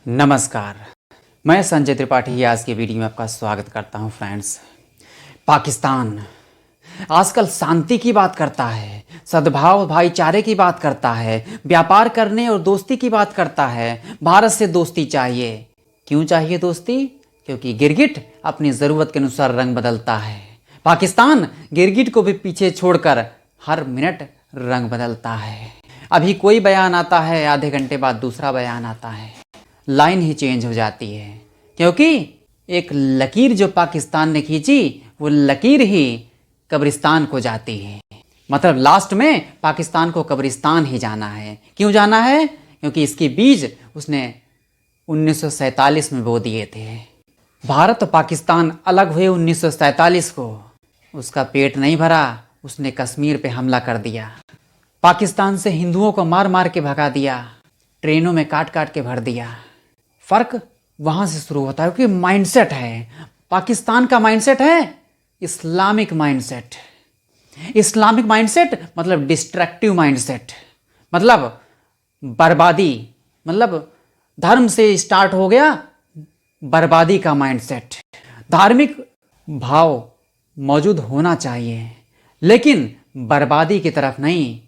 नमस्कार, मैं संजय त्रिपाठी आज के वीडियो में आपका स्वागत करता हूं। फ्रेंड्स, पाकिस्तान आजकल शांति की बात करता है, सद्भाव भाईचारे की बात करता है, व्यापार करने और दोस्ती की बात करता है। भारत से दोस्ती चाहिए। क्यों चाहिए दोस्ती? क्योंकि गिरगिट अपनी ज़रूरत के अनुसार रंग बदलता है। पाकिस्तान गिरगिट को भी पीछे छोड़कर हर मिनट रंग बदलता है। अभी कोई बयान आता है, आधे घंटे बाद दूसरा बयान आता है, लाइन ही चेंज हो जाती है। क्योंकि एक लकीर जो पाकिस्तान ने खींची, वो लकीर ही कब्रिस्तान को जाती है। मतलब लास्ट में पाकिस्तान को कब्रिस्तान ही जाना है। क्यों जाना है? क्योंकि इसके बीज उसने 1947 में बो दिए थे। भारत और पाकिस्तान अलग हुए 1947 को। उसका पेट नहीं भरा, उसने कश्मीर पे हमला कर दिया। पाकिस्तान से हिंदुओं को मार मार के भगा दिया, ट्रेनों में काट काट के भर दिया। फर्क वहां से शुरू होता है, क्योंकि माइंडसेट है। पाकिस्तान का माइंडसेट है इस्लामिक माइंडसेट। इस्लामिक माइंडसेट मतलब डिस्ट्रक्टिव माइंडसेट, मतलब बर्बादी, मतलब धर्म से स्टार्ट हो गया बर्बादी का माइंडसेट। धार्मिक भाव मौजूद होना चाहिए, लेकिन बर्बादी की तरफ नहीं,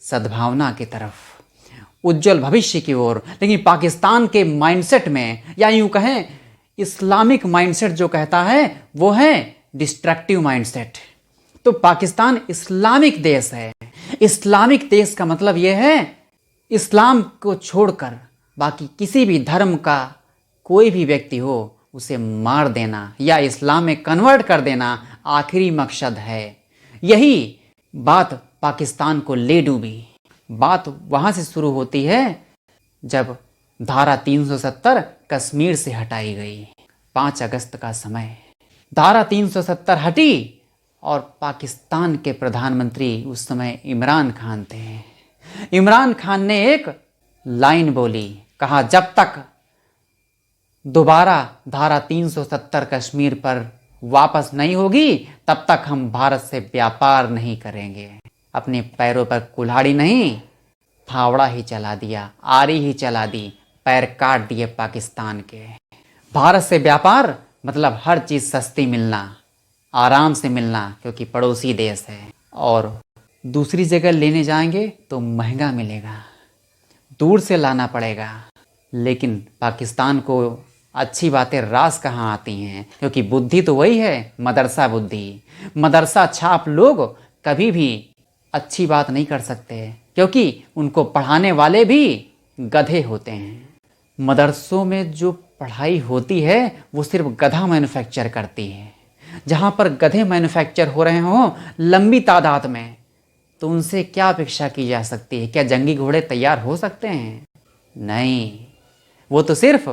सद्भावना की तरफ, उज्जवल भविष्य की ओर। लेकिन पाकिस्तान के माइंडसेट में, या यूं कहें इस्लामिक माइंडसेट जो कहता है, वो है डिस्ट्रक्टिव माइंडसेट। तो पाकिस्तान इस्लामिक देश है। इस्लामिक देश का मतलब यह है इस्लाम को छोड़कर बाकी किसी भी धर्म का कोई भी व्यक्ति हो, उसे मार देना या इस्लाम में कन्वर्ट कर देना आखिरी मकसद है। यही बात पाकिस्तान को ले डूबी। बात वहां से शुरू होती है जब धारा 370 कश्मीर से हटाई गई। 5 अगस्त का समय धारा 370 हटी और पाकिस्तान के प्रधानमंत्री उस समय इमरान खान थे। इमरान खान ने एक लाइन बोली, कहा जब तक दोबारा धारा 370 कश्मीर पर वापस नहीं होगी, तब तक हम भारत से व्यापार नहीं करेंगे। अपने पैरों पर कुल्हाड़ी नहीं, फावड़ा ही चला दिया, आरी ही चला दी, पैर काट दिए पाकिस्तान के। भारत से व्यापार मतलब हर चीज़ सस्ती मिलना, आराम से मिलना, क्योंकि पड़ोसी देश है। और दूसरी जगह लेने जाएंगे तो महंगा मिलेगा, दूर से लाना पड़ेगा। लेकिन पाकिस्तान को अच्छी बातें रास कहाँ आती हैं, क्योंकि बुद्धि तो वही है, मदरसा बुद्धि। मदरसा छाप लोग कभी भी अच्छी बात नहीं कर सकते, क्योंकि उनको पढ़ाने वाले भी गधे होते हैं। मदरसों में जो पढ़ाई होती है वो सिर्फ गधा मैन्युफैक्चर करती है। जहाँ पर गधे मैन्युफैक्चर हो रहे हों लंबी तादाद में, तो उनसे क्या अपेक्षा की जा सकती है? क्या जंगी घोड़े तैयार हो सकते हैं? नहीं, वो तो सिर्फ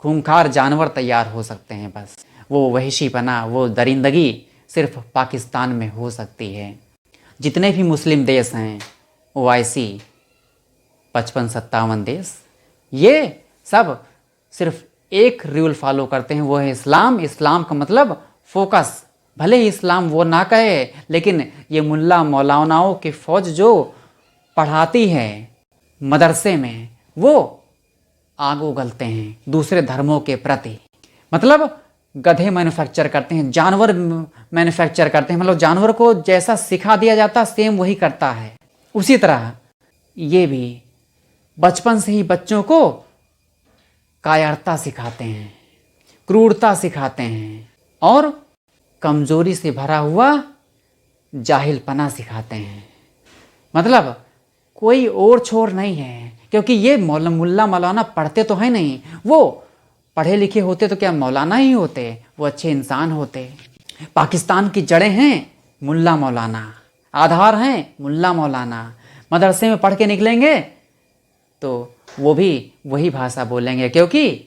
खूंखार जानवर तैयार हो सकते हैं बस। वो वहशीपना, वो दरिंदगी सिर्फ पाकिस्तान में हो सकती है। जितने भी मुस्लिम देश हैं, OIC 55-57 देश, ये सब सिर्फ एक रूल फॉलो करते हैं, वो है इस्लाम। इस्लाम का मतलब फोकस। भले ही इस्लाम वो ना कहे, लेकिन ये मुल्ला मौलानाओं की फौज जो पढ़ाती है मदरसे में, वो आग उगलते हैं दूसरे धर्मों के प्रति। मतलब गधे मैन्युफैक्चर करते हैं, जानवर मैन्युफैक्चर करते हैं। मतलब जानवर को जैसा सिखा दिया जाता है सेम वही करता है। उसी तरह ये भी बचपन से ही बच्चों को कायरता सिखाते हैं, क्रूरता सिखाते हैं और कमजोरी से भरा हुआ जाहिलपना सिखाते हैं। मतलब कोई और छोर नहीं है, क्योंकि ये मुल्ला मौलाना पढ़ते तो है नहीं। वो पढ़े लिखे होते तो क्या मौलाना ही होते, वो अच्छे इंसान होते। पाकिस्तान की जड़ें हैं मुल्ला मौलाना, आधार हैं मुल्ला मौलाना। मदरसे में पढ़ के निकलेंगे तो वो भी वही भाषा बोलेंगे, क्योंकि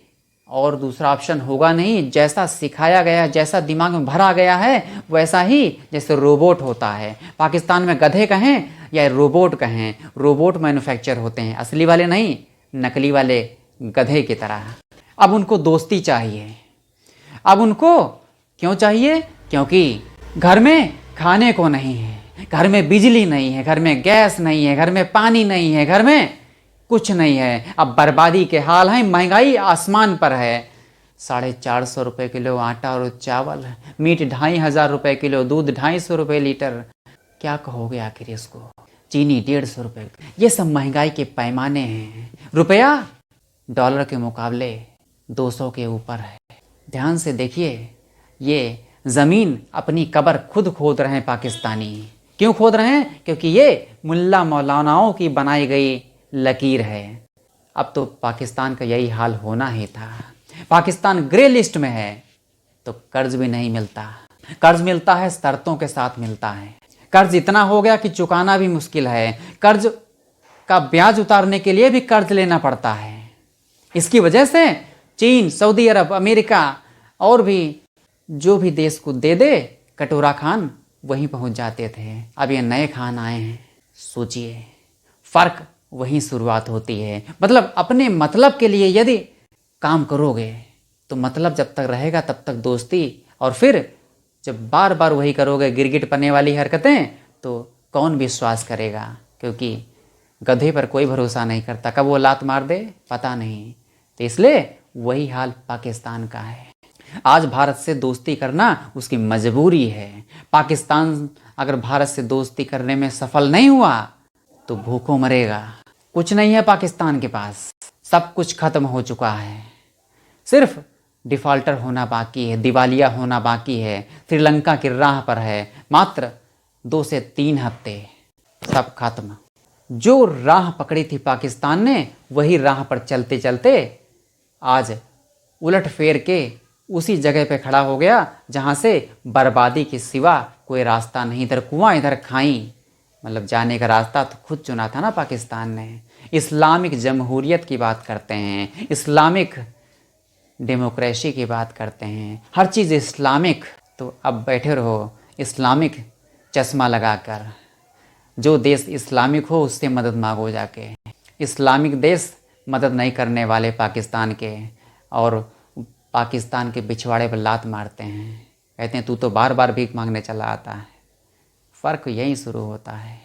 और दूसरा ऑप्शन होगा नहीं। जैसा सिखाया गया, जैसा दिमाग में भरा गया है, वैसा ही जैसे रोबोट होता है। पाकिस्तान में गधे कहें या रोबोट कहें, रोबोट मैन्युफैक्चर होते हैं, असली वाले नहीं, नकली वाले गधे की तरह। अब उनको दोस्ती चाहिए। अब उनको क्यों चाहिए? क्योंकि घर में खाने को नहीं है, घर में बिजली नहीं है, घर में गैस नहीं है, घर में पानी नहीं है, घर में कुछ नहीं है। अब बर्बादी के हाल हैं, महंगाई आसमान पर है। 450 रुपये किलो आटा और चावल, मीट 2500 रुपये किलो, दूध 250 रुपये लीटर। क्या कहोगे आखिर इसको? चीनी 150 रुपये। ये सब महंगाई के पैमाने हैं। रुपया डॉलर के मुकाबले 200 के ऊपर है। ध्यान से देखिए, ये ज़मीन अपनी कब्र खुद खोद रहे हैं पाकिस्तानी। क्यों खोद रहे हैं? क्योंकि ये मुल्ला मौलानाओं की बनाई गई लकीर है। अब तो पाकिस्तान का यही हाल होना ही था। पाकिस्तान ग्रे लिस्ट में है, तो कर्ज भी नहीं मिलता। कर्ज मिलता है शर्तों के साथ मिलता है। कर्ज इतना हो गया कि चुकाना भी मुश्किल है। कर्ज का ब्याज उतारने के लिए भी कर्ज लेना पड़ता है। इसकी वजह से चीन, सऊदी अरब, अमेरिका और भी जो भी देश को दे दे कटोरा खान वहीं पहुंच जाते थे। अब ये नए खान आए हैं। सोचिए, फर्क वहीं शुरुआत होती है। मतलब अपने मतलब के लिए यदि काम करोगे तो मतलब जब तक रहेगा तब तक दोस्ती, और फिर जब बार बार वही करोगे गिरगिट पने वाली हरकतें, तो कौन विश्वास करेगा? क्योंकि गधे पर कोई भरोसा नहीं करता, कब वो लात मार दे पता नहीं। तो इसलिए वही हाल पाकिस्तान का है। आज भारत से दोस्ती करना उसकी मजबूरी है। पाकिस्तान अगर भारत से दोस्ती करने में सफल नहीं हुआ तो भूखों मरेगा। कुछ नहीं है पाकिस्तान के पास, सब कुछ खत्म हो चुका है। सिर्फ डिफ़ॉल्टर होना बाकी है, दिवालिया होना बाकी है। श्रीलंका की राह पर है, मात्र 2 से 3 हफ्ते, सब खत्म। जो राह पकड़ी थी पाकिस्तान ने, वही राह पर चलते चलते आज उलट फेर के उसी जगह पे खड़ा हो गया जहाँ से बर्बादी के सिवा कोई रास्ता नहीं। इधर कुआं इधर खाई, मतलब जाने का रास्ता तो खुद चुना था ना पाकिस्तान ने। इस्लामिक जमहूरियत की बात करते हैं, इस्लामिक डेमोक्रेसी की बात करते हैं, हर चीज़ इस्लामिक। तो अब बैठे रहो इस्लामिक चश्मा लगाकर। जो देश इस्लामिक हो उससे मदद मांगो जाके। इस्लामिक देश मदद नहीं करने वाले पाकिस्तान के, और पाकिस्तान के पिछवाड़े पर लात मारते हैं, कहते हैं तू तो बार बार भीख मांगने चला आता है। फ़र्क यहीं शुरू होता है।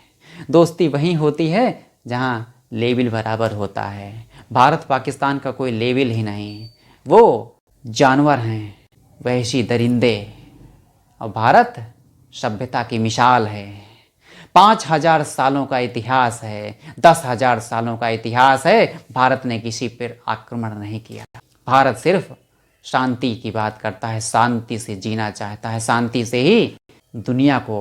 दोस्ती वहीं होती है जहाँ लेवल बराबर होता है। भारत पाकिस्तान का कोई लेवल ही नहीं, वो जानवर हैं, वहशी दरिंदे, और भारत सभ्यता की मिसाल है। 5000 सालों का इतिहास है, 10,000 सालों का इतिहास है। भारत ने किसी पर आक्रमण नहीं किया। भारत सिर्फ शांति की बात करता है, शांति से जीना चाहता है, शांति से ही दुनिया को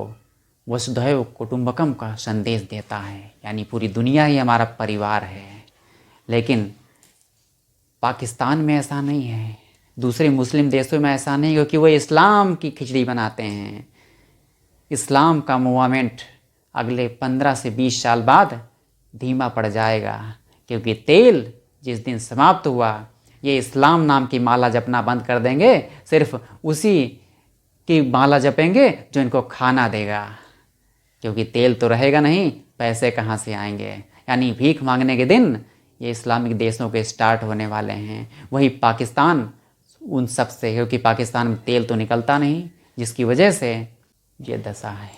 वसुधैव कुटुंबकम का संदेश देता है, यानी पूरी दुनिया ही हमारा परिवार है। लेकिन पाकिस्तान में ऐसा नहीं है, दूसरे मुस्लिम देशों में ऐसा नहीं, क्योंकि वो इस्लाम की खिचड़ी बनाते हैं। इस्लाम का मूवमेंट अगले 15 से 20 साल बाद धीमा पड़ जाएगा, क्योंकि तेल जिस दिन समाप्त हुआ, ये इस्लाम नाम की माला जपना बंद कर देंगे। सिर्फ उसी की माला जपेंगे जो इनको खाना देगा, क्योंकि तेल तो रहेगा नहीं, पैसे कहाँ से आएंगे। यानी भीख मांगने के दिन ये इस्लामिक देशों के स्टार्ट होने वाले हैं। वही पाकिस्तान उन सब से, क्योंकि पाकिस्तान में तेल तो निकलता नहीं, जिसकी वजह से ये दशा है।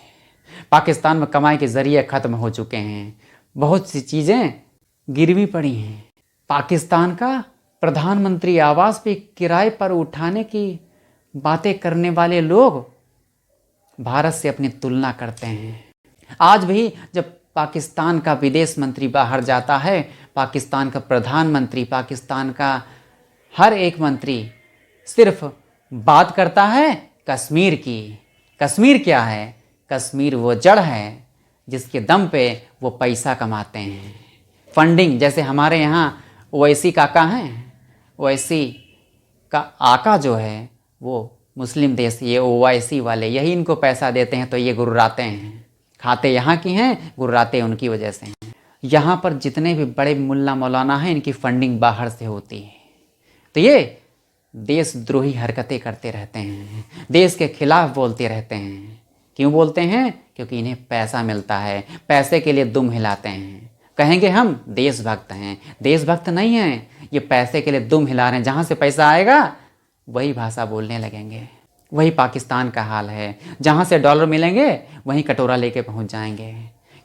पाकिस्तान में कमाई के ज़रिए ख़त्म हो चुके हैं, बहुत सी चीज़ें गिरवी पड़ी हैं। पाकिस्तान का प्रधानमंत्री आवास पे किराए पर उठाने की बातें करने वाले लोग भारत से अपनी तुलना करते हैं। आज भी जब पाकिस्तान का विदेश मंत्री बाहर जाता है, पाकिस्तान का प्रधानमंत्री, पाकिस्तान का हर एक मंत्री सिर्फ बात करता है कश्मीर की। कश्मीर क्या है? कश्मीर वो जड़ है जिसके दम पे वो पैसा कमाते हैं। फंडिंग, जैसे हमारे यहाँ ओवैसी काका हैं, ओवैसी का आका जो है वो मुस्लिम देश, ये ओवैसी वाले यही इनको पैसा देते हैं, तो ये गुर्राते हैं। खाते यहाँ की हैं, गुर्राते उनकी वजह से हैं। यहाँ पर जितने भी बड़े मुल्ला मौलाना हैं, इनकी फंडिंग बाहर से होती है। तो ये देशद्रोही हरकतें करते रहते हैं, देश के खिलाफ बोलते रहते हैं। क्यों बोलते हैं? क्योंकि इन्हें पैसा मिलता है, पैसे के लिए दुम हिलाते हैं। कहेंगे हम देशभक्त हैं, देशभक्त नहीं हैं, ये पैसे के लिए दुम हिला रहे हैं। जहाँ से पैसा आएगा वही भाषा बोलने लगेंगे। वही पाकिस्तान का हाल है, जहाँ से डॉलर मिलेंगे वहीं कटोरा लेके पहुँच जाएंगे।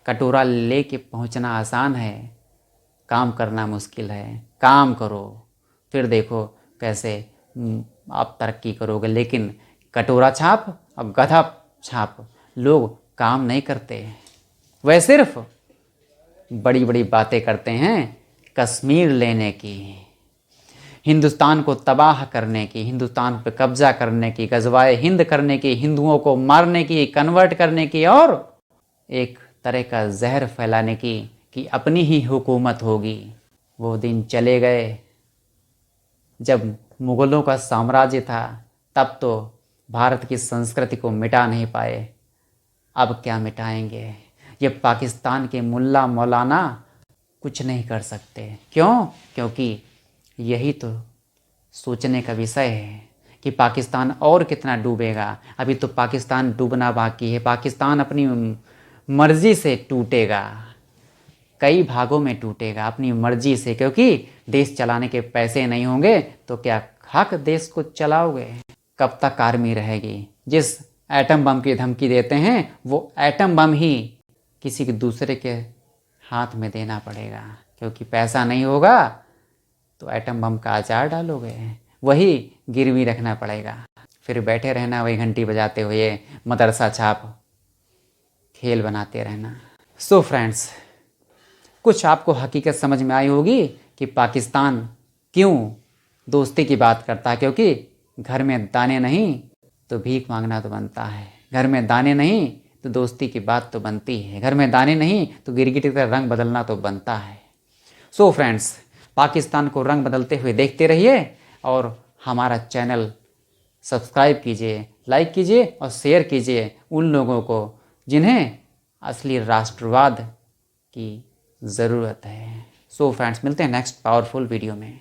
कटोरा लेके पहुँचना आसान है, काम करना मुश्किल है। काम करो, फिर देखो कैसे आप तरक्की करोगे। लेकिन कटोरा छाप और गधा छाप लोग काम नहीं करते, वह सिर्फ बड़ी बड़ी बातें करते हैं कश्मीर लेने की, हिंदुस्तान को तबाह करने की, हिंदुस्तान पर कब्जा करने की, गजवाए हिंद करने की, हिंदुओं को मारने की, कन्वर्ट करने की और एक तरह का जहर फैलाने की कि अपनी ही हुकूमत होगी। वो दिन चले गए जब मुग़लों का साम्राज्य था, तब तो भारत की संस्कृति को मिटा नहीं पाए, अब क्या मिटाएंगे। ये पाकिस्तान के मुल्ला मौलाना कुछ नहीं कर सकते। क्यों? क्योंकि यही तो सोचने का विषय है कि पाकिस्तान और कितना डूबेगा। अभी तो पाकिस्तान डूबना बाकी है। पाकिस्तान अपनी मर्ज़ी से टूटेगा, कई भागों में टूटेगा अपनी मर्ज़ी से, क्योंकि देश चलाने के पैसे नहीं होंगे तो क्या हक देश को चलाओगे। कब तक आर्मी रहेगी? जिस एटम बम की धमकी देते हैं वो एटम बम ही किसी के दूसरे के हाथ में देना पड़ेगा, क्योंकि पैसा नहीं होगा तो एटम बम का अचार डालोगे, वही गिरवी रखना पड़ेगा। फिर बैठे रहना वही घंटी बजाते हुए, मदरसा छाप खेल बनाते रहना। सो फ्रेंड्स, कुछ आपको हकीकत समझ में आई होगी कि पाकिस्तान क्यों दोस्ती की बात करता है। क्योंकि घर में दाने नहीं तो भीख मांगना तो बनता है, घर में दाने नहीं तो दोस्ती की बात तो बनती है, घर में दाने नहीं तो गिरगिट का रंग बदलना तो बनता है। सो फ्रेंड्स, पाकिस्तान को रंग बदलते हुए देखते रहिए और हमारा चैनल सब्सक्राइब कीजिए, लाइक कीजिए और शेयर कीजिए उन लोगों को जिन्हें असली राष्ट्रवाद की ज़रूरत है। सो फ्रेंड्स, मिलते हैं नेक्स्ट पावरफुल वीडियो में।